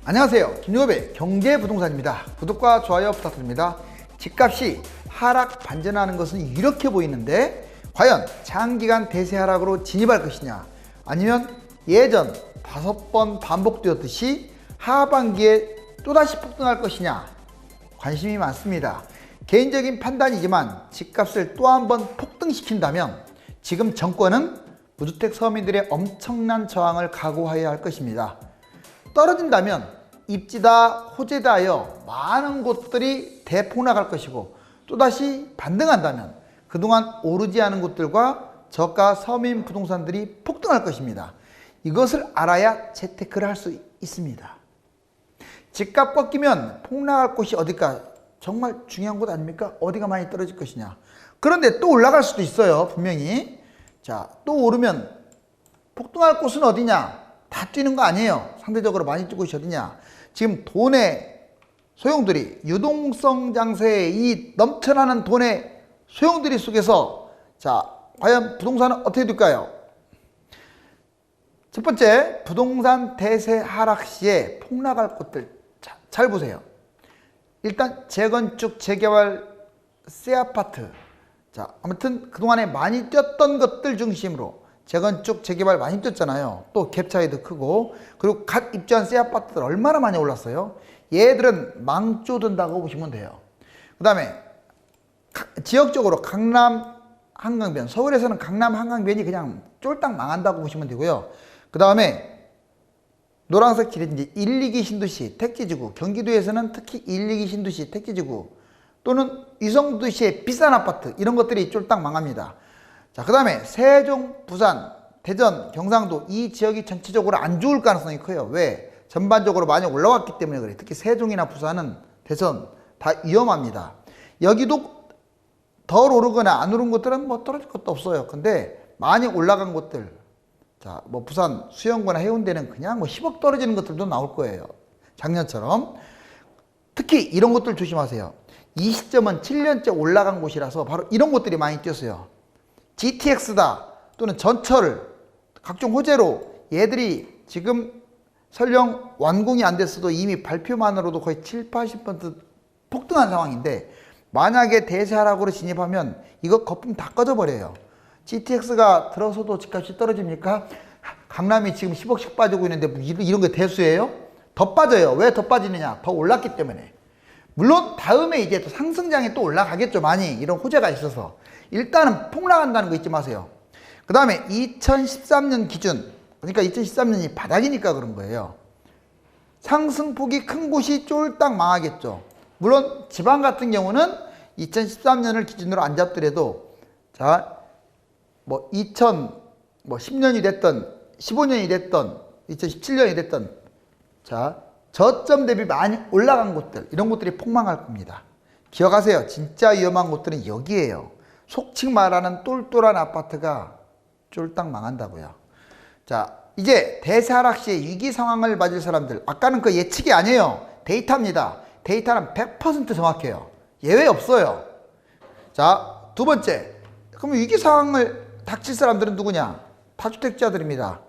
안녕하세요. 김유업의 경제부동산입니다. 구독과 좋아요 부탁드립니다. 집값이 하락 반전하는 것은 이렇게 보이는데 과연 장기간 대세 하락으로 진입할 것이냐, 아니면 예전 5번 반복되었듯이 하반기에 또다시 폭등할 것이냐, 관심이 많습니다. 개인적인 판단이지만 집값을 또 한 번 폭등시킨다면 지금 정권은 무주택 서민들의 엄청난 저항을 각오해야 할 것입니다. 떨어진다면 입지다 호재다 하여 많은 곳들이 대폭락할 것이고, 또다시 반등한다면 그동안 오르지 않은 곳들과 저가 서민 부동산들이 폭등할 것입니다. 이것을 알아야 재테크를 할 수 있습니다. 집값 꺾이면 폭락할 곳이 어딜까? 정말 중요한 곳 아닙니까? 어디가 많이 떨어질 것이냐. 그런데 또 올라갈 수도 있어요, 분명히. 자, 또 오르면 폭등할 곳은 어디냐? 다 뛰는 거 아니에요. 상대적으로 많이 뛰고 있지 어디냐. 지금 돈의 소용돌이, 유동성 장세의 이 넘쳐나는 돈의 소용돌이 속에서, 자, 과연 부동산은 어떻게 될까요? 첫 번째, 부동산 대세 하락 시에 폭락할 곳들 잘 보세요. 일단 재건축, 재개발, 새 아파트. 자, 아무튼 그동안에 많이 뛰었던 것들 중심으로 재건축, 재개발 많이 뛰었잖아요. 또 갭 차이도 크고, 그리고 갓 입주한 새 아파트들 얼마나 많이 올랐어요. 얘들은 망조든다고 보시면 돼요. 그 다음에 지역적으로 강남 한강변, 서울에서는 강남 한강변이 그냥 쫄딱 망한다고 보시면 되고요. 그 다음에 노란색 칠이 이제 1, 2기 신도시 택지지구, 경기도에서는 특히 1, 2기 신도시 택지지구 또는 위성도시의 비싼 아파트, 이런 것들이 쫄딱 망합니다. 자, 그 다음에 세종, 부산, 대전, 경상도 이 지역이 전체적으로 안 좋을 가능성이 커요. 왜? 전반적으로 많이 올라왔기 때문에 그래. 특히 세종이나 부산은, 대전 다 위험합니다. 여기도 덜 오르거나 안 오른 곳들은 뭐 떨어질 것도 없어요. 근데 많이 올라간 곳들, 자, 뭐 부산 수영구나 해운대는 그냥 뭐 10억 떨어지는 것들도 나올 거예요. 작년처럼. 특히 이런 것들 조심하세요. 이 시점은 7년째 올라간 곳이라서 바로 이런 곳들이 많이 뛰었어요. GTX다 또는 전철, 각종 호재로 얘들이 지금 설령 완공이 안 됐어도 이미 발표만으로도 거의 7, 80% 폭등한 상황인데, 만약에 대세 하락으로 진입하면 이거 거품 다 꺼져버려요. GTX가 들어서도 집값이 떨어집니까? 강남이 지금 10억씩 빠지고 있는데 이런 게 대수예요? 더 빠져요. 왜 더 빠지느냐? 더 올랐기 때문에. 물론 다음에 이제 또 상승장에 또 올라가겠죠. 많이 이런 호재가 있어서. 일단은 폭락한다는 거 잊지 마세요. 그 다음에 2013년 기준, 그러니까 2013년이 바닥이니까 그런 거예요. 상승폭이 큰 곳이 쫄딱 망하겠죠. 물론 지방 같은 경우는 2013년을 기준으로 안 잡더라도, 자, 뭐 10년이 됐던 15년이 됐던 2017년이 됐던, 자, 저점 대비 많이 올라간 곳들, 이런 곳들이 폭망할 겁니다. 기억하세요. 진짜 위험한 곳들은 여기에요. 속칭 말하는 똘똘한 아파트가 쫄딱 망한다고요. 자, 이제 대세 하락 시에 위기 상황을 맞을 사람들, 아까는 그 예측이 아니에요. 데이터입니다. 데이터는 100% 정확해요. 예외 없어요. 자, 두 번째, 그럼 위기 상황을 닥칠 사람들은 누구냐? 다주택자들입니다.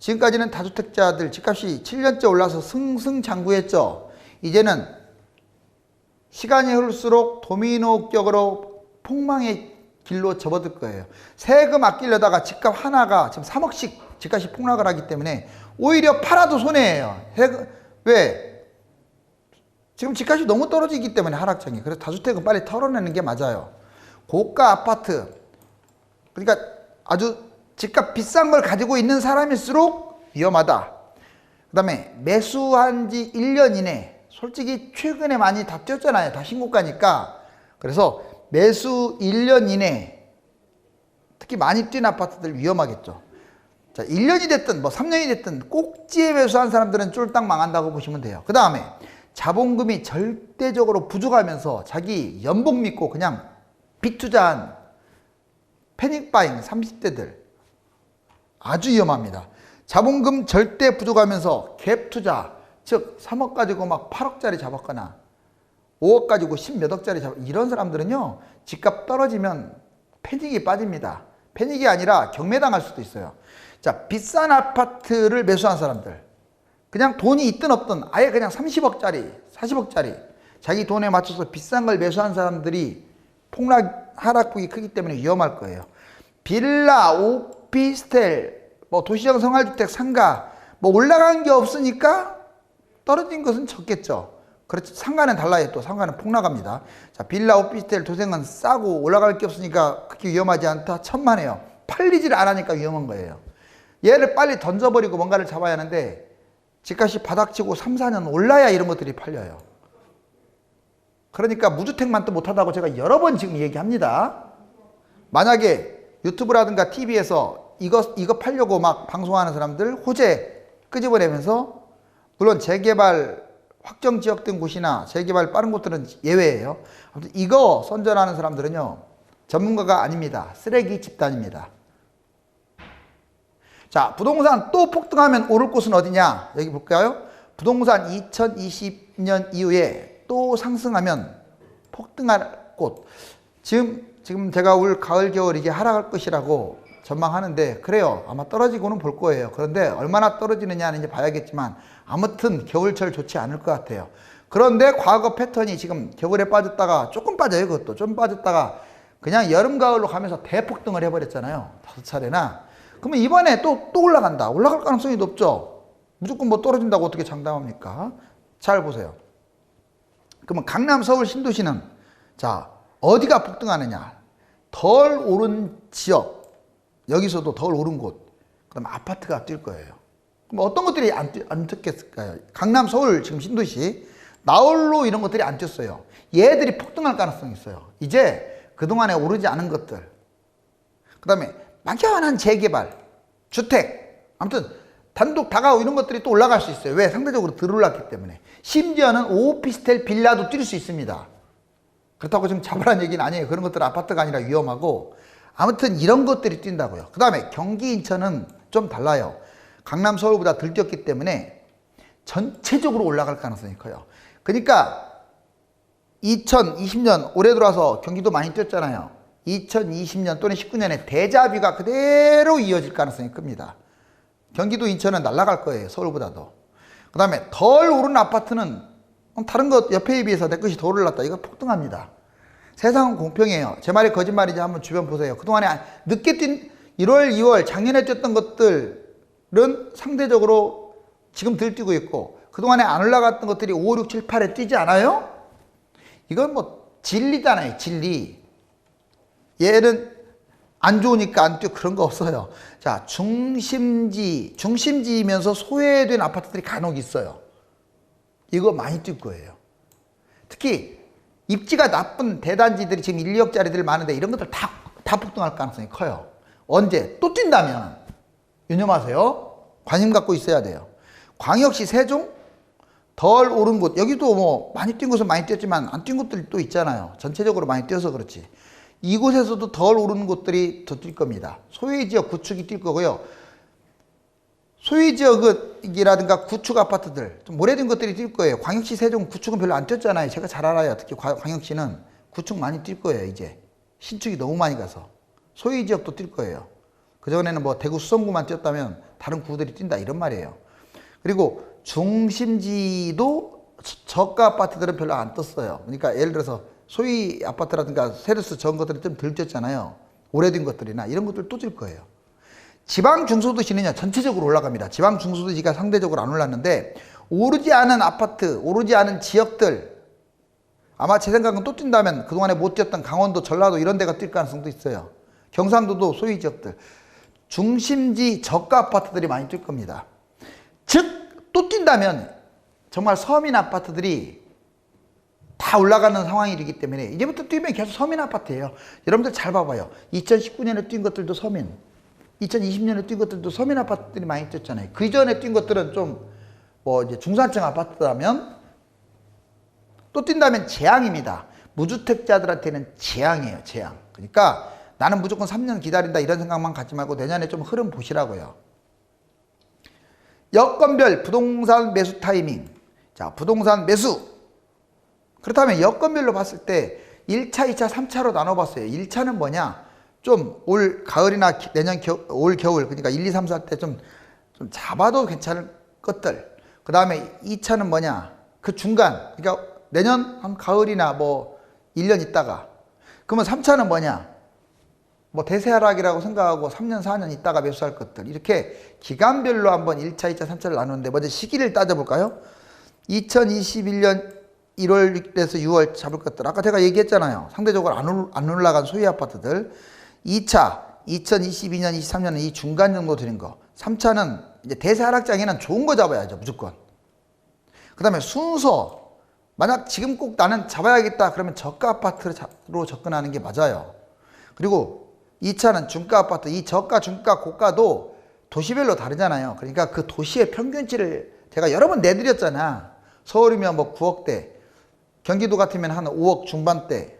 지금까지는 다주택자들 집값이 7년째 올라서 승승장구했죠. 이제는 시간이 흐를수록 도미노격으로 폭망의 길로 접어들 거예요. 세금 아끼려다가 집값 하나가 지금 3억씩 집값이 폭락을 하기 때문에 오히려 팔아도 손해예요. 왜? 지금 집값이 너무 떨어지기 때문에 하락장이. 그래서 다주택은 빨리 털어내는 게 맞아요. 고가 아파트, 그러니까 아주 집값 비싼 걸 가지고 있는 사람일수록 위험하다. 그 다음에 매수한 지 1년 이내, 솔직히 최근에 많이 다 뛰었잖아요. 다 신고가니까. 그래서 매수 1년 이내, 특히 많이 뛴 아파트들 위험하겠죠. 자, 1년이 됐든 뭐 3년이 됐든 꼭지에 매수한 사람들은 쫄딱 망한다고 보시면 돼요. 그 다음에 자본금이 절대적으로 부족하면서 자기 연봉 믿고 그냥 빚 투자한 패닉바잉 30대들 아주 위험합니다. 자본금 절대 부족하면서 갭 투자, 즉 3억 가지고 막 8억짜리 잡았거나 5억 가지고 10몇 억짜리 이런 사람들은요, 집값 떨어지면 패닉이 빠집니다. 패닉이 아니라 경매당할 수도 있어요. 자, 비싼 아파트를 매수한 사람들, 그냥 돈이 있든 없든 아예 그냥 30억짜리, 40억짜리 자기 돈에 맞춰서 비싼 걸 매수한 사람들이 폭락, 하락폭이 크기 때문에 위험할 거예요. 빌라, 오피스텔, 뭐 도시형 생활주택, 상가 뭐 올라간 게 없으니까 떨어진 것은 적겠죠. 그렇지, 상가는 달라요. 또 상가는 폭락합니다. 자, 빌라, 오피스텔, 도생은 싸고 올라갈 게 없으니까 그렇게 위험하지 않다. 천만에요. 팔리질 않으니까 위험한 거예요. 얘를 빨리 던져버리고 뭔가를 잡아야 하는데 집값이 바닥치고 3, 4년 올라야 이런 것들이 팔려요. 그러니까 무주택만 또 못하다고 제가 여러 번 지금 얘기합니다. 만약에 유튜브라든가 TV에서 이거 팔려고 막 방송하는 사람들 호재 끄집어내면서, 물론 재개발 확정 지역된 곳이나 재개발 빠른 곳들은 예외예요. 아무튼 이거 선전하는 사람들은요, 전문가가 아닙니다. 쓰레기 집단입니다. 자, 부동산 또 폭등하면 오를 곳은 어디냐? 여기 볼까요? 부동산 2020년 이후에 또 상승하면 폭등할 곳. 지금 제가 올 가을 겨울 이게 하락할 것이라고 전망하는데, 그래요. 아마 떨어지고는 볼 거예요. 그런데 얼마나 떨어지느냐는 이제 봐야겠지만 아무튼 겨울철 좋지 않을 것 같아요. 그런데 과거 패턴이 지금 겨울에 빠졌다가 조금 빠져요. 그것도 좀 빠졌다가 그냥 여름 가을로 가면서 대폭등을 해버렸잖아요. 5차례나. 그러면 이번에 또 올라간다. 올라갈 가능성이 높죠. 무조건 뭐 떨어진다고 어떻게 장담합니까? 잘 보세요. 그러면 강남, 서울, 신도시는 자, 어디가 폭등하느냐? 덜 오른 지역, 여기서도 덜 오른 곳, 그럼 아파트가 뛸 거예요. 그럼 어떤 것들이 안 뛰겠을까요? 강남, 서울, 지금 신도시, 나홀로 이런 것들이 안 뛰었어요. 얘들이 폭등할 가능성이 있어요. 이제 그동안에 오르지 않은 것들, 그 다음에 막연한 재개발, 주택, 아무튼 단독 다가오 이런 것들이 또 올라갈 수 있어요. 왜? 상대적으로 덜 올랐기 때문에. 심지어는 오피스텔 빌라도 뛸 수 있습니다. 그렇다고 지금 잡으라는 얘기는 아니에요. 그런 것들은 아파트가 아니라 위험하고, 아무튼 이런 것들이 뛴다고요. 그 다음에 경기, 인천은 좀 달라요. 강남, 서울보다 덜 뛰었기 때문에 전체적으로 올라갈 가능성이 커요. 그러니까 2020년 올해 들어와서 경기도 많이 뛰었잖아요. 2020년 또는 19년에 대자뷰가 그대로 이어질 가능성이 큽니다. 경기도, 인천은 날아갈 거예요. 서울보다도. 그 다음에 덜 오른 아파트는 다른 것 옆에 비해서 내 것이 더 올랐다. 이거 폭등합니다. 세상은 공평해요. 제 말이 거짓말이지 한번 주변 보세요. 그동안에 늦게 뛴 1월, 2월 작년에 뛰었던 것들은 상대적으로 지금 덜 뛰고 있고, 그동안에 안 올라갔던 것들이 5, 6, 7, 8에 뛰지 않아요? 이건 뭐 진리잖아요. 진리. 얘는 안 좋으니까 안 뛰어, 그런 거 없어요. 자, 중심지이면서 소외된 아파트들이 간혹 있어요. 이거 많이 뛸 거예요. 특히 입지가 나쁜 대단지들이 지금 1, 2억짜리들 많은데 이런 것들 다 폭등할 가능성이 커요. 언제? 또 뛴다면 유념하세요. 관심 갖고 있어야 돼요. 광역시 세종, 덜 오른 곳, 여기도 뭐 많이 뛴 곳은 많이 뛰었지만 안 뛴 곳들이 또 있잖아요. 전체적으로 많이 뛰어서 그렇지. 이곳에서도 덜 오르는 곳들이 더 뛸 겁니다. 소외지역 구축이 뛸 거고요. 소외지역이라든가 구축 아파트들, 좀 오래된 것들이 뛸 거예요. 광역시, 세종, 구축은 별로 안 뛰었잖아요. 제가 잘 알아요. 특히 광역시는 구축 많이 뛸 거예요. 이제 신축이 너무 많이 가서. 소외지역도 뛸 거예요. 그전에는 뭐 대구, 수성구만 뛰었다면 다른 구들이 뛴다 이런 말이에요. 그리고 중심지도 저가 아파트들은 별로 안 떴어요. 그러니까 예를 들어서 소위 아파트라든가 세르스 저런 것들이 좀 덜 뛰었잖아요. 오래된 것들이나 이런 것들 또 뛸 거예요. 지방 중소도시는요, 전체적으로 올라갑니다. 지방 중소도시가 상대적으로 안 올랐는데, 오르지 않은 아파트, 오르지 않은 지역들, 아마 제 생각은 또 뛴다면 그동안에 못 뛰었던 강원도, 전라도 이런 데가 뛸 가능성도 있어요. 경상도도 소위 지역들. 중심지 저가 아파트들이 많이 뛸 겁니다. 즉, 또 뛴다면 정말 서민 아파트들이 다 올라가는 상황이기 때문에 이제부터 뛰면 계속 서민 아파트예요. 여러분들 잘 봐봐요. 2019년에 뛴 것들도 서민, 2020년에 뛴 것들도 서민 아파트들이 많이 뛰었잖아요. 그 이전에 뛴 것들은 좀 뭐 이제 중산층 아파트라면, 또 뛴다면 재앙입니다. 무주택자들한테는 재앙이에요. 재앙. 그러니까 나는 무조건 3년 기다린다 이런 생각만 갖지 말고 내년에 좀 흐름 보시라고요. 여건별 부동산 매수 타이밍. 자, 부동산 매수. 그렇다면 여건별로 봤을 때 1차, 2차, 3차로 나눠봤어요. 1차는 뭐냐? 좀 올 가을이나 내년 올 겨울, 그러니까 1, 2, 3, 4 때 좀 잡아도 괜찮을 것들. 그 다음에 2차는 뭐냐? 그 중간, 그러니까 내년 한 가을이나 뭐 1년 있다가. 그러면 3차는 뭐냐? 뭐 대세하락이라고 생각하고 3년, 4년 있다가 매수할 것들. 이렇게 기간별로 한번 1차, 2차, 3차를 나누는데 먼저 시기를 따져볼까요? 2021년 1월에서 6월 잡을 것들. 아까 제가 얘기했잖아요. 상대적으로 안 올라간 소유 아파트들. 2차, 2022년, 23년은 이 중간 정도 되는 거. 3차는 이제 대세 하락장에는 좋은 거 잡아야죠. 무조건. 그 다음에 순서. 만약 지금 꼭 나는 잡아야겠다. 그러면 저가 아파트로 접근하는 게 맞아요. 그리고 2차는 중가 아파트. 이 저가, 중가, 고가도 도시별로 다르잖아요. 그러니까 그 도시의 평균치를 제가 여러 번 내드렸잖아. 서울이면 뭐 9억대, 경기도 같으면 한 5억 중반대,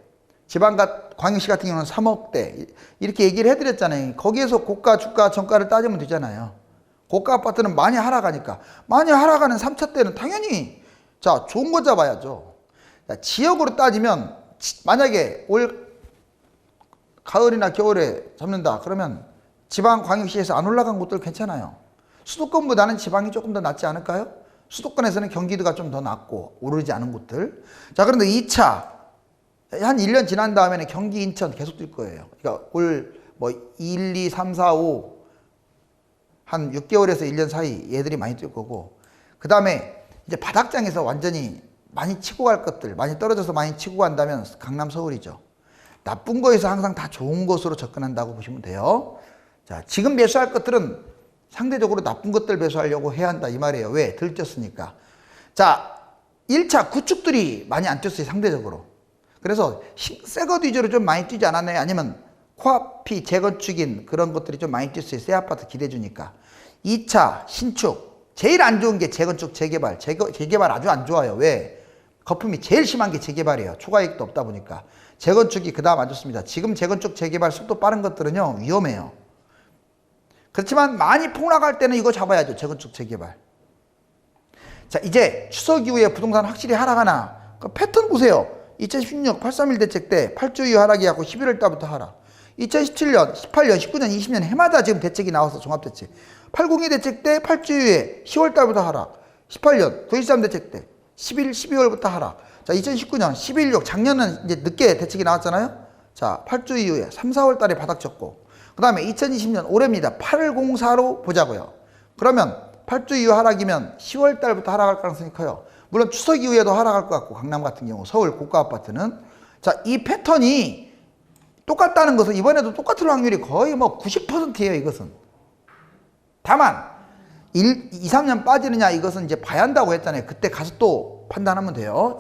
광역시 같은 경우는 3억대 이렇게 얘기를 해드렸잖아요. 거기에서 고가, 주가, 정가를 따지면 되잖아요. 고가 아파트는 많이 하락하니까. 많이 하락하는 3차 때는 당연히 자 좋은 거 잡아야죠. 자, 지역으로 따지면 만약에 올 가을이나 겨울에 잡는다 그러면 지방 광역시에서 안 올라간 곳들 괜찮아요. 수도권보다는 지방이 조금 더 낫지 않을까요? 수도권에서는 경기도가 좀 더 낫고 오르지 않은 곳들. 자, 그런데 2차 한 1년 지난 다음에는 경기, 인천 계속 뛸 거예요. 그러니까 올 뭐 1, 2, 3, 4, 5 한 6개월에서 1년 사이 얘들이 많이 뛸 거고, 그 다음에 이제 바닥장에서 완전히 많이 치고 갈 것들, 많이 떨어져서 많이 치고 간다면 강남, 서울이죠. 나쁜 거에서 항상 다 좋은 것으로 접근한다고 보시면 돼요. 자, 지금 매수할 것들은 상대적으로 나쁜 것들 매수하려고 해야 한다 이 말이에요. 왜? 덜 뛰었으니까. 자, 1차 구축들이 많이 안 뛰었어요. 상대적으로. 그래서 새것 위주로 좀 많이 뛰지 않았나요? 아니면 코앞이 재건축인 그런 것들이 좀 많이 뛰었어요. 새 아파트 기대 주니까. 2차 신축. 제일 안 좋은 게 재건축, 재개발. 재개발 아주 안 좋아요. 왜? 거품이 제일 심한 게 재개발이에요. 초과이익도 없다 보니까. 재건축이 그 다음 안 좋습니다. 지금 재건축, 재개발 속도 빠른 것들은요 위험해요. 그렇지만 많이 폭락할 때는 이거 잡아야죠. 재건축, 재개발. 자, 이제 추석 이후에 부동산 확실히 하락하나? 그 패턴 보세요. 2016 831 대책 때 8주 이후 하락이 하고 11월 달부터 하락. 2017년, 18년, 19년, 20년 해마다 지금 대책이 나와서 종합대책. 802 대책 때 8주 이후에 10월 달부터 하락. 18년 9.13 대책 때 12월부터 하락. 자, 2019년 11.6 작년은 이제 늦게 대책이 나왔잖아요. 자, 8주 이후에 3, 4월 달에 바닥 쳤고, 그 다음에 2020년 올해입니다. 804로 보자고요. 그러면 8주 이후 하락이면 10월 달부터 하락할 가능성이 커요. 물론 추석 이후에도 하락할 것 같고, 강남 같은 경우 서울 고가 아파트는. 자, 이 패턴이 똑같다는 것은 이번에도 똑같을 확률이 거의 뭐 90%예요. 이것은. 다만 2, 3년 빠지느냐 이것은 이제 봐야 한다고 했잖아요. 그때 가서 또 판단하면 돼요.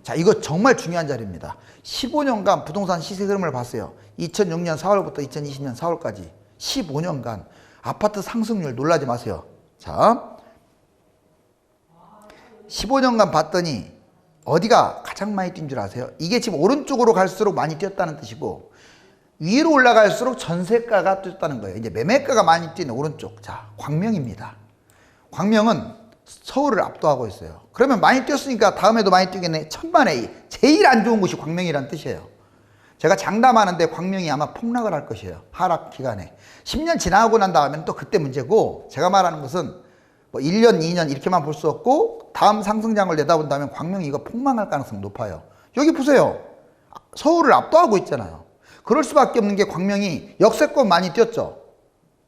자, 이거 정말 중요한 자리입니다. 15년간 부동산 시세 흐름을 봤어요. 2006년 4월부터 2020년 4월까지 15년간 아파트 상승률 놀라지 마세요. 자, 15년간 봤더니 어디가 가장 많이 뛴 줄 아세요? 이게 지금 오른쪽으로 갈수록 많이 뛰었다는 뜻이고, 위로 올라갈수록 전세가가 뛰었다는 거예요. 이제 매매가가 많이 뛰는 오른쪽. 자, 광명입니다. 광명은 서울을 압도하고 있어요. 그러면 많이 뛰었으니까 다음에도 많이 뛰겠네. 천만에 제일 안 좋은 곳이 광명이란 뜻이에요. 제가 장담하는데 광명이 아마 폭락을 할 것이에요. 하락 기간에. 10년 지나고 난 다음에는 또 그때 문제고, 제가 말하는 것은 뭐 1년, 2년 이렇게만 볼 수 없고, 다음 상승장을 내다본다면 광명이 이거 폭망할 가능성이 높아요. 여기 보세요. 서울을 압도하고 있잖아요. 그럴 수밖에 없는 게 광명이 역세권 많이 뛰었죠.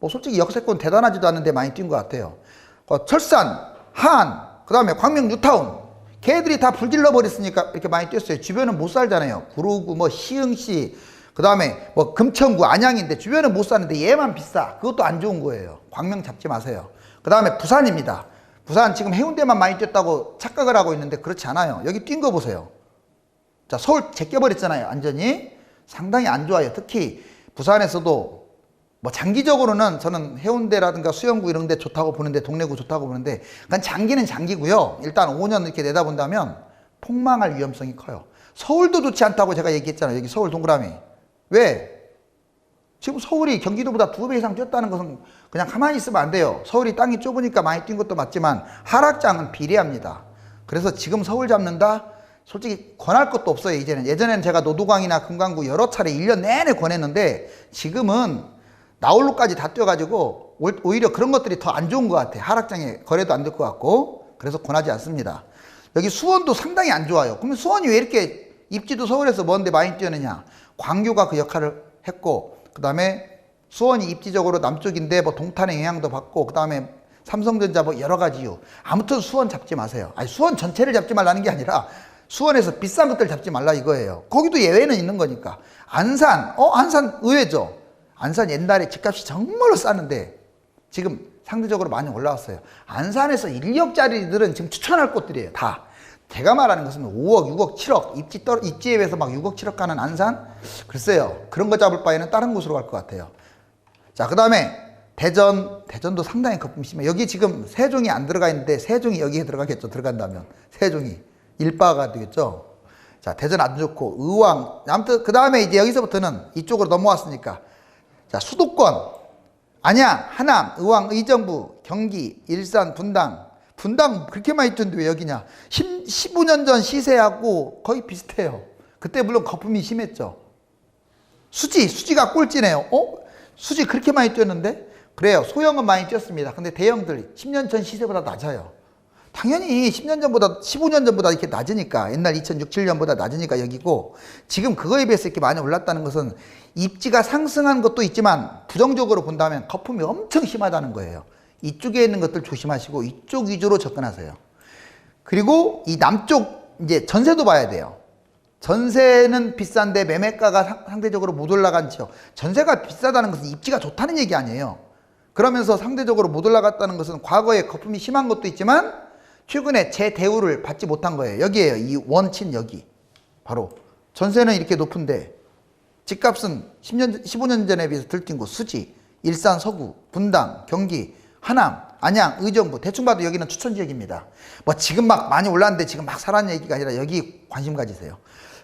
뭐 솔직히 역세권 대단하지도 않은데 많이 뛴 것 같아요. 철산, 한, 그 다음에 광명 뉴타운. 걔들이 다 불질러 버렸으니까 이렇게 많이 뛰었어요. 주변은 못 살잖아요. 구로구, 뭐 시흥시, 그 다음에 뭐 금천구, 안양인데 주변은 못 사는데 얘만 비싸. 그것도 안 좋은 거예요. 광명 잡지 마세요. 그 다음에 부산입니다. 부산 지금 해운대만 많이 뛰었다고 착각을 하고 있는데 그렇지 않아요. 여기 뛴 거 보세요. 자, 서울 제껴버렸잖아요. 완전히. 상당히 안 좋아요. 특히 부산에서도 뭐 장기적으로는 저는 해운대라든가 수영구 이런 데 좋다고 보는데, 동래구 좋다고 보는데, 그건 장기는 장기고요. 일단 5년 이렇게 내다본다면 폭망할 위험성이 커요. 서울도 좋지 않다고 제가 얘기했잖아요. 여기 서울 동그라미. 왜? 지금 서울이 경기도보다 2배 이상 뛰었다는 것은 그냥 가만히 있으면 안 돼요. 서울이 땅이 좁으니까 많이 뛴 것도 맞지만 하락장은 비례합니다. 그래서 지금 서울 잡는다? 솔직히 권할 것도 없어요. 이제는. 예전에는 제가 노도광이나 금강구 여러 차례 1년 내내 권했는데, 지금은 나홀로까지 다 뛰어가지고 오히려 그런 것들이 더 안 좋은 것 같아. 하락장에 거래도 안 될 것 같고. 그래서 권하지 않습니다. 여기 수원도 상당히 안 좋아요. 그러면 수원이 왜 이렇게 입지도 서울에서 먼데 많이 뛰었느냐? 광교가 그 역할을 했고, 그 다음에 수원이 입지적으로 남쪽인데 뭐 동탄의 영향도 받고, 그 다음에 삼성전자 뭐 여러 가지 이유. 아무튼 수원 잡지 마세요. 아니, 수원 전체를 잡지 말라는 게 아니라 수원에서 비싼 것들 잡지 말라 이거예요. 거기도 예외는 있는 거니까. 안산, 안산 의외죠. 안산 옛날에 집값이 정말로 쌌는데 지금 상대적으로 많이 올라왔어요. 안산에서 1억짜리들은 지금 추천할 곳들이에요. 다. 제가 말하는 것은 5억, 6억, 7억 입지에 비해서 막 6억, 7억 가는 안산? 글쎄요. 그런 거 잡을 바에는 다른 곳으로 갈 것 같아요. 자, 그 다음에 대전도 상당히 거품이 심해요. 여기 지금 세종이 안 들어가 있는데 세종이 여기에 들어가겠죠. 들어간다면. 세종이. 일바가 되겠죠. 자, 대전 안 좋고 의왕. 아무튼 그 다음에 이제 여기서부터는 이쪽으로 넘어왔으니까. 자, 수도권. 안양, 하남, 의왕, 의정부, 경기, 일산, 분당 그렇게 많이 뛰는데 왜 여기냐? 15년 전 시세하고 거의 비슷해요. 그때 물론 거품이 심했죠. 수지가 꼴찌네요. 수지 그렇게 많이 뛰었는데? 그래요. 소형은 많이 뛰었습니다. 근데 대형들 10년 전 시세보다 낮아요. 당연히 10년 전보다 15년 전보다 이렇게 낮으니까, 옛날 2006, 7년보다 낮으니까 여기고, 지금 그거에 비해서 이렇게 많이 올랐다는 것은 입지가 상승한 것도 있지만 부정적으로 본다면 거품이 엄청 심하다는 거예요. 이쪽에 있는 것들 조심하시고 이쪽 위주로 접근하세요. 그리고 이 남쪽 이제 전세도 봐야 돼요. 전세는 비싼데 매매가가 상대적으로 못 올라간 지역. 전세가 비싸다는 것은 입지가 좋다는 얘기 아니에요. 그러면서 상대적으로 못 올라갔다는 것은 과거에 거품이 심한 것도 있지만 최근에 제 대우를 받지 못한 거예요. 여기에요. 이 원친 여기. 바로 전세는 이렇게 높은데 집값은 15년 전에 비해서 들뛴 곳. 수지, 일산, 서구, 분당, 경기, 하남, 안양, 의정부. 대충 봐도 여기는 추천 지역입니다. 뭐 지금 막 많이 올랐는데 지금 막 사라는 얘기가 아니라 여기 관심 가지세요.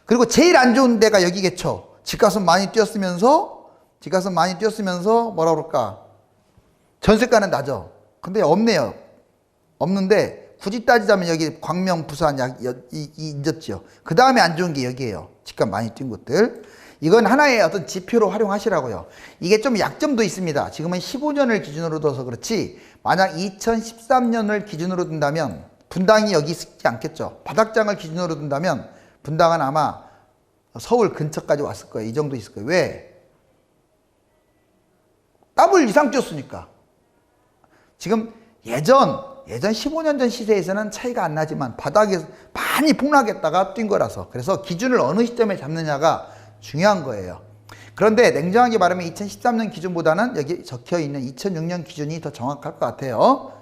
그리고 제일 안 좋은 데가 여기겠죠. 집값은 많이 뛰었으면서 뭐라 그럴까? 전세가는 낮아. 근데 없네요. 없는데 굳이 따지자면 여기 광명, 부산, 이 인접지역. 그 다음에 안 좋은 게 여기예요. 집값 많이 뛴 곳들. 이건 하나의 어떤 지표로 활용하시라고요. 이게 좀 약점도 있습니다. 지금은 15년을 기준으로 둬서 그렇지, 만약 2013년을 기준으로 둔다면 분당이 여기 있지 않겠죠. 바닥장을 기준으로 둔다면 분당은 아마 서울 근처까지 왔을 거예요. 이 정도 있을 거예요. 왜? 더블 이상 뛰었으니까. 지금 예전 15년 전 시세에서는 차이가 안 나지만 바닥에서 많이 폭락했다가 뛴 거라서, 그래서 기준을 어느 시점에 잡느냐가 중요한 거예요. 그런데 냉정하게 말하면 2013년 기준보다는 여기 적혀있는 2006년 기준이 더 정확할 것 같아요.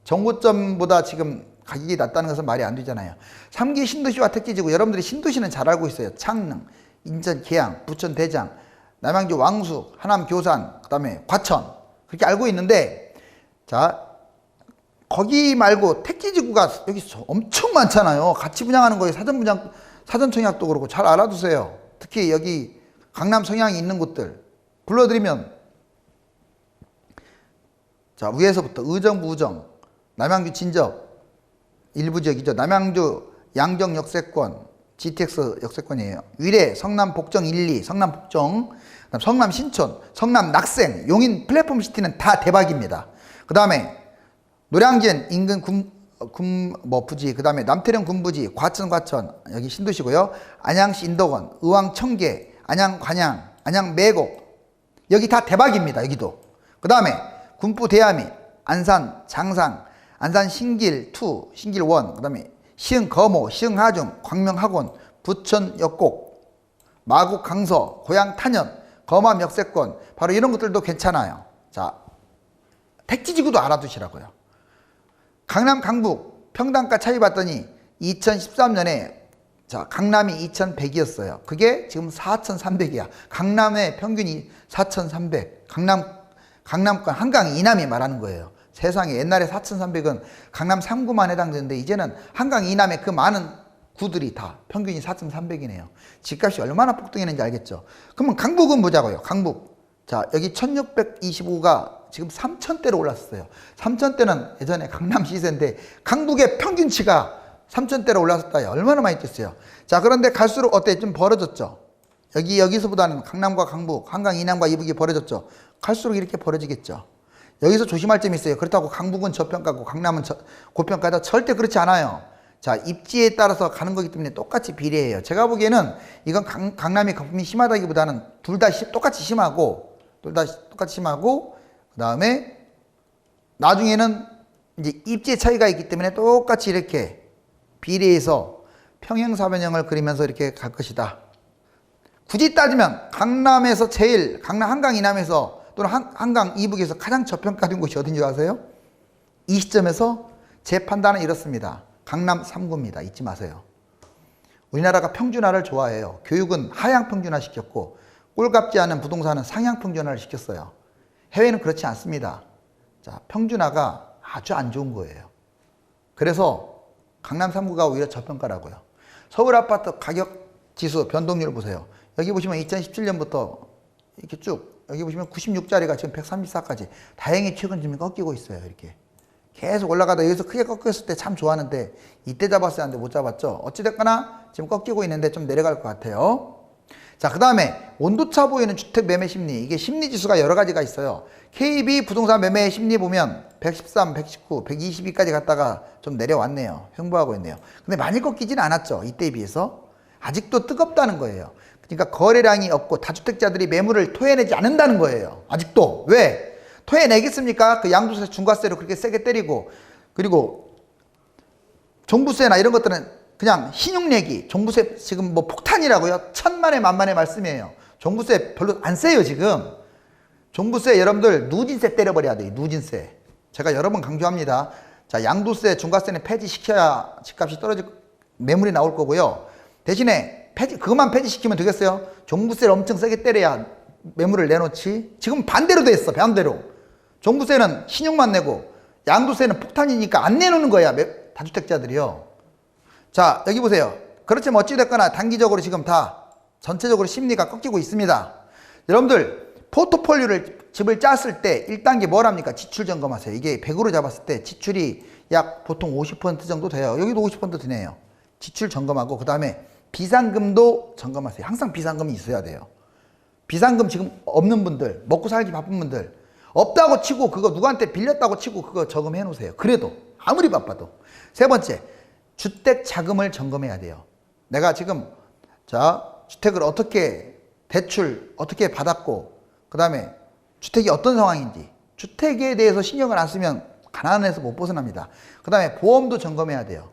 정고점보다 지금 가격이 낮다는 것은 말이 안 되잖아요. 3기 신도시와 특기지구, 여러분들이 신도시는 잘 알고 있어요. 창릉, 인천 계양, 부천 대장, 남양주 왕숙, 하남 교산, 그 다음에 과천, 그렇게 알고 있는데, 자, 거기 말고 택지지구가 여기 엄청 많잖아요. 같이 분양하는 거에 사전 청약도 그렇고 잘 알아두세요. 특히 여기 강남 성향이 있는 곳들 불러드리면, 자, 위에서부터 의정부 우정, 남양주 진접 일부 지역이죠. 남양주 양정 역세권, GTX 역세권이에요. 위례, 성남 복정 1, 2, 성남 복정, 성남 신촌, 성남 낙생, 용인 플랫폼 시티는 다 대박입니다. 그 다음에 노량진 인근 부지, 그 다음에 남태령 군부지, 과천 여기 신도시고요. 안양시 인덕원, 의왕 청계, 안양 관양, 안양 매곡, 여기 다 대박입니다. 여기도. 그 다음에 군부 대야미, 안산 장상, 안산 신길 2, 신길 1, 그 다음에 시흥 거모, 시흥 하중, 광명 학원, 부천 역곡, 마곡 강서, 고양 탄현, 거맘 역세권, 바로 이런 것들도 괜찮아요. 자, 택지지구도 알아두시라고요. 강남 강북 평당가 차이 봤더니 2013년에 자, 강남이 2100이었어요. 그게 지금 4300이야. 강남의 평균이 4300. 강남권 한강 이남이 말하는 거예요. 세상에, 옛날에 4300은 강남 3구만 해당되는데 이제는 한강 이남의 그 많은 구들이 다 평균이 4300이네요. 집값이 얼마나 폭등했는지 알겠죠. 그러면 강북은 보자고요. 강북. 자, 여기 1625가 지금 3000대로 올랐어요. 3000대는 예전에 강남 시세인데 강북의 평균치가 3000대로 올랐었다. 얼마나 많이 뛰었어요. 자, 그런데 갈수록 어때? 좀 벌어졌죠. 여기서보다는 강남과 강북, 한강 이남과 이북이 벌어졌죠. 갈수록 이렇게 벌어지겠죠. 여기서 조심할 점이 있어요. 그렇다고 강북은 저평가고 강남은 고평가다. 절대 그렇지 않아요. 자, 입지에 따라서 가는 거기 때문에 똑같이 비례해요. 제가 보기에는 이건 강남이 거품이 심하다기보다는 둘 다 똑같이 심하고, 그 다음에 나중에는 이제 입지의 차이가 있기 때문에 똑같이 이렇게 비례해서 평행사변형을 그리면서 이렇게 갈 것이다. 굳이 따지면 강남에서 제일, 강남 한강 이남에서 또는 한강 이북에서 가장 저평가된 곳이 어딘지 아세요? 이 시점에서 제 판단은 이렇습니다. 강남 3구입니다. 잊지 마세요. 우리나라가 평준화를 좋아해요. 교육은 하향 평준화 시켰고 꼴값지 않은 부동산은 상향 평준화를 시켰어요. 해외는 그렇지 않습니다. 자, 평준화가 아주 안 좋은 거예요. 그래서 강남 3구가 오히려 저평가라고요. 서울 아파트 가격 지수 변동률 보세요. 여기 보시면 2017년부터 이렇게 쭉, 여기 보시면 96짜리가 지금 134까지 다행히 최근 좀 꺾이고 있어요. 이렇게 계속 올라가다 여기서 크게 꺾였을 때 참 좋았는데 이때 잡았어야 하는데 못 잡았죠. 어찌됐거나 지금 꺾이고 있는데 좀 내려갈 것 같아요. 자, 그 다음에 온도차 보이는 주택 매매 심리. 이게 심리 지수가 여러 가지가 있어요. KB 부동산 매매 심리 보면 113, 119, 122까지 갔다가 좀 내려왔네요. 횡보하고 있네요. 근데 많이 꺾이진 않았죠. 이때에 비해서. 아직도 뜨겁다는 거예요. 그러니까 거래량이 없고 다주택자들이 매물을 토해내지 않는다는 거예요. 아직도. 왜? 토해내겠습니까? 그 양도세 중과세로 그렇게 세게 때리고, 그리고 종부세나 이런 것들은 그냥 신용내기, 종부세 지금 뭐 폭탄이라고요? 천만에 만만의 말씀이에요. 종부세 별로 안 세요, 지금. 종부세 여러분들 누진세 때려버려야 돼요, 누진세. 제가 여러 번 강조합니다. 자, 양도세, 중과세는 폐지시켜야 집값이 떨어지고 매물이 나올 거고요. 대신에 그것만 폐지시키면 되겠어요? 종부세를 엄청 세게 때려야 매물을 내놓지. 지금 반대로 됐어, 반대로. 종부세는 신용만 내고 양도세는 폭탄이니까 안 내놓는 거야, 다주택자들이요. 자, 여기 보세요. 그렇지만 어찌됐거나 단기적으로 지금 다 전체적으로 심리가 꺾이고 있습니다. 여러분들 포트폴리오를 집을 짰을 때 1단계 뭘 합니까? 지출 점검하세요. 이게 100으로 잡았을 때 지출이 약 보통 50% 정도 돼요. 여기도 50% 드네요. 지출 점검하고 그 다음에 비상금도 점검하세요. 항상 비상금이 있어야 돼요. 비상금 지금 없는 분들, 먹고 살기 바쁜 분들, 없다고 치고 그거 누구한테 빌렸다고 치고 그거 저금해 놓으세요. 그래도 아무리 바빠도. 세 번째, 주택 자금을 점검해야 돼요. 내가 지금 주택을 어떻게 대출 어떻게 받았고 그 다음에 주택이 어떤 상황인지, 주택에 대해서 신경을 안 쓰면 가난에서 못 벗어납니다. 그 다음에 보험도 점검해야 돼요.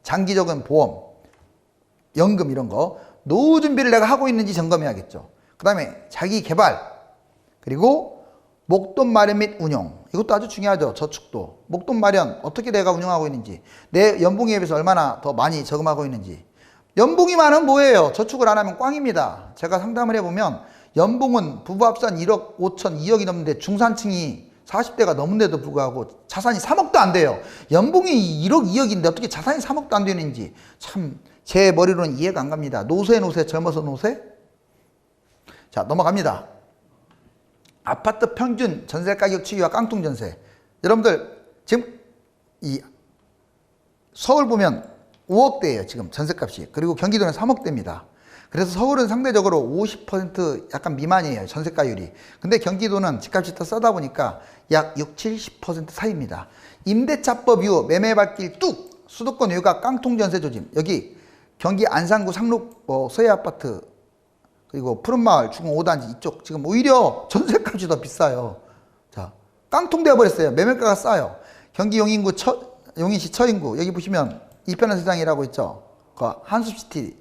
장기적인 보험, 연금 이런 거, 노후 준비를 내가 하고 있는지 점검해야겠죠. 그 다음에 자기 개발, 그리고 목돈 마련 및 운용, 이것도 아주 중요하죠. 저축도. 목돈 마련 어떻게 내가 운영하고 있는지, 내 연봉에 비해서 얼마나 더 많이 저금하고 있는지. 연봉이 많으면 뭐예요? 저축을 안 하면 꽝입니다. 제가 상담을 해보면 연봉은 부부 합산 1억 5천 2억이 넘는데 중산층이 40대가 넘는데도 불구하고 자산이 3억도 안 돼요. 연봉이 1억 2억인데 어떻게 자산이 3억도 안 되는지 참 제 머리로는 이해가 안 갑니다. 노세 젊어서 노세? 자, 넘어갑니다. 아파트 평균 전세 가격 추이와 깡통 전세. 여러분들 지금 이 서울 보면 5억대예요. 지금 전세값이. 그리고 경기도는 3억대입니다. 그래서 서울은 상대적으로 50% 약간 미만이에요. 전세가율이. 근데 경기도는 집값이 더 싸다 보니까 약 60, 70% 사이입니다. 임대차법 이후 매매발길 뚝 수도권 외곽 깡통 전세 조짐. 여기 경기 안산구 상록 서해 아파트 그리고 푸른마을 중흥 5단지 이쪽 지금 오히려 전세값이 더 비싸요. 자, 깡통 되어버렸어요. 매매가가 싸요. 경기 용인시 처인구 여기 보시면 이편한 세상이라고 있죠. 그 한숲시티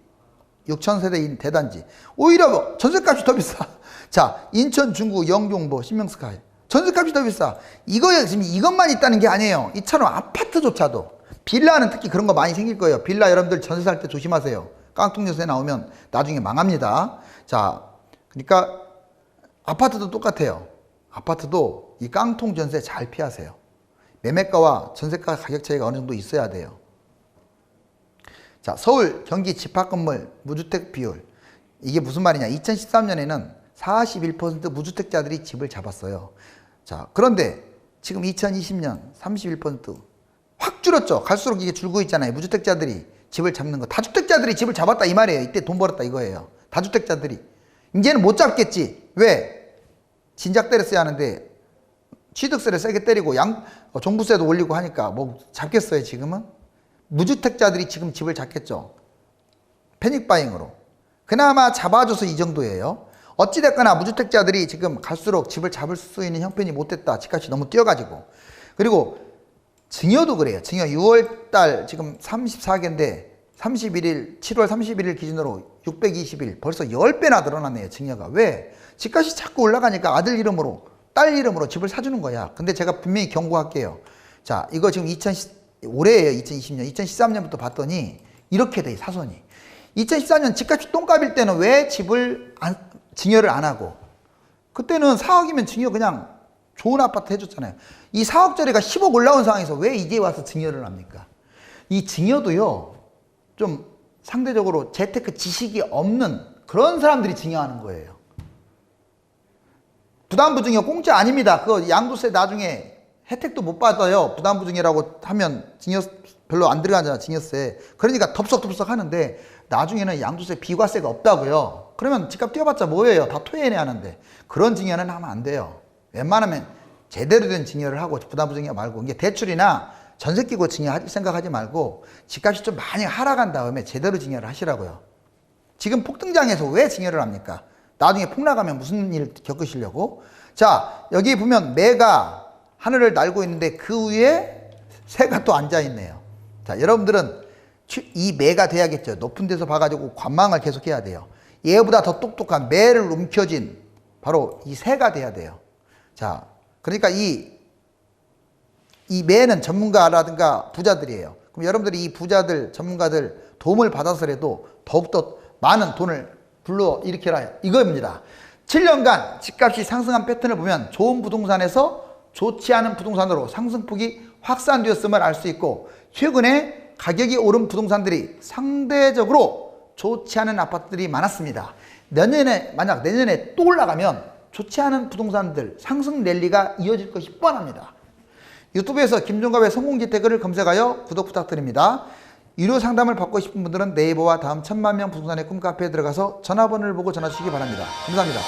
6,000세대인 대단지 오히려 전세값이 더 비싸. 자, 인천 중구 영종보 신명스카이 전세값이 더 비싸. 이거에 지금 이것만 있다는 게 아니에요. 이처럼 아파트조차도 빌라는 특히 그런 거 많이 생길 거예요. 빌라 여러분들 전세 살 때 조심하세요. 깡통 전세 나오면 나중에 망합니다. 자, 그러니까 아파트도 똑같아요. 아파트도 이 깡통 전세 잘 피하세요. 매매가와 전세가 가격 차이가 어느 정도 있어야 돼요. 자, 서울, 경기 집합건물 무주택 비율. 이게 무슨 말이냐. 2013년에는 41% 무주택자들이 집을 잡았어요. 자, 그런데 지금 2020년 31% 확 줄었죠. 갈수록 이게 줄고 있잖아요. 무주택자들이 집을 잡는 거. 다주택자들이 집을 잡았다 이 말이에요. 이때 돈 벌었다 이거예요. 다주택자들이. 이제는 못 잡겠지. 왜? 진작 때렸어야 하는데 취득세를 세게 때리고 종부세도 올리고 하니까 뭐 잡겠어요 지금은? 무주택자들이 지금 집을 잡겠죠. 패닉바잉으로. 그나마 잡아줘서 이 정도예요. 어찌됐거나 무주택자들이 지금 갈수록 집을 잡을 수 있는 형편이 못됐다. 집값이 너무 뛰어가지고. 그리고 증여도 그래요. 증여 6월달 지금 34개인데 31일 7월 31일 기준으로 620일 벌써 10배나 늘어났네요. 증여가. 왜? 집값이 자꾸 올라가니까 아들 이름으로 딸 이름으로 집을 사주는 거야. 근데 제가 분명히 경고할게요. 자, 이거 지금 올해예요. 2020년. 2013년부터 봤더니 이렇게 돼, 사선이. 2014년 집값이 똥값일 때는 왜 집을 증여를 안 하고, 그때는 4억이면 증여 그냥 좋은 아파트 해줬잖아요. 이 4억짜리가 10억 올라온 상황에서 왜 이제 와서 증여를 합니까? 이 증여도요, 좀 상대적으로 재테크 지식이 없는 그런 사람들이 증여하는 거예요. 부담부 증여 공짜 아닙니다. 그거 양도세 나중에 혜택도 못 받아요. 부담부 증여라고 하면 증여 별로 안 들어가잖아, 증여세. 그러니까 덥석덥석 하는데 나중에는 양도세 비과세가 없다고요. 그러면 집값 뛰어봤자 뭐예요? 다 토해내 하는데. 그런 증여는 하면 안 돼요. 웬만하면 제대로 된 증여를 하고 부담부 증여 말고, 이게 대출이나 전세 끼고 증여할 생각하지 말고 집값이 좀 많이 하락한 다음에 제대로 증여를 하시라고요. 지금 폭등장에서 왜 증여를 합니까? 나중에 폭락하면 무슨 일 겪으시려고? 자, 여기 보면 매가 하늘을 날고 있는데 그 위에 새가 또 앉아있네요. 자, 여러분들은 이 매가 돼야겠죠. 높은 데서 봐가지고 관망을 계속해야 돼요. 얘보다 더 똑똑한 매를 움켜쥔 바로 이 새가 돼야 돼요. 자, 그러니까 이 매는 전문가라든가 부자들이에요. 그럼 여러분들이 이 부자들, 전문가들 도움을 받아서라도 더욱더 많은 돈을 불러일으켜라 이겁니다. 7년간 집값이 상승한 패턴을 보면 좋은 부동산에서 좋지 않은 부동산으로 상승폭이 확산되었음을 알 수 있고, 최근에 가격이 오른 부동산들이 상대적으로 좋지 않은 아파트들이 많았습니다. 만약 내년에 또 올라가면 좋지 않은 부동산들 상승 랠리가 이어질 것이 뻔합니다. 유튜브에서 김종갑의 성공재테크를 검색하여 구독 부탁드립니다. 유료 상담을 받고 싶은 분들은 네이버와 다음 1000만 명 부동산의 꿈 카페에 들어가서 전화번호를 보고 전화 주시기 바랍니다. 감사합니다.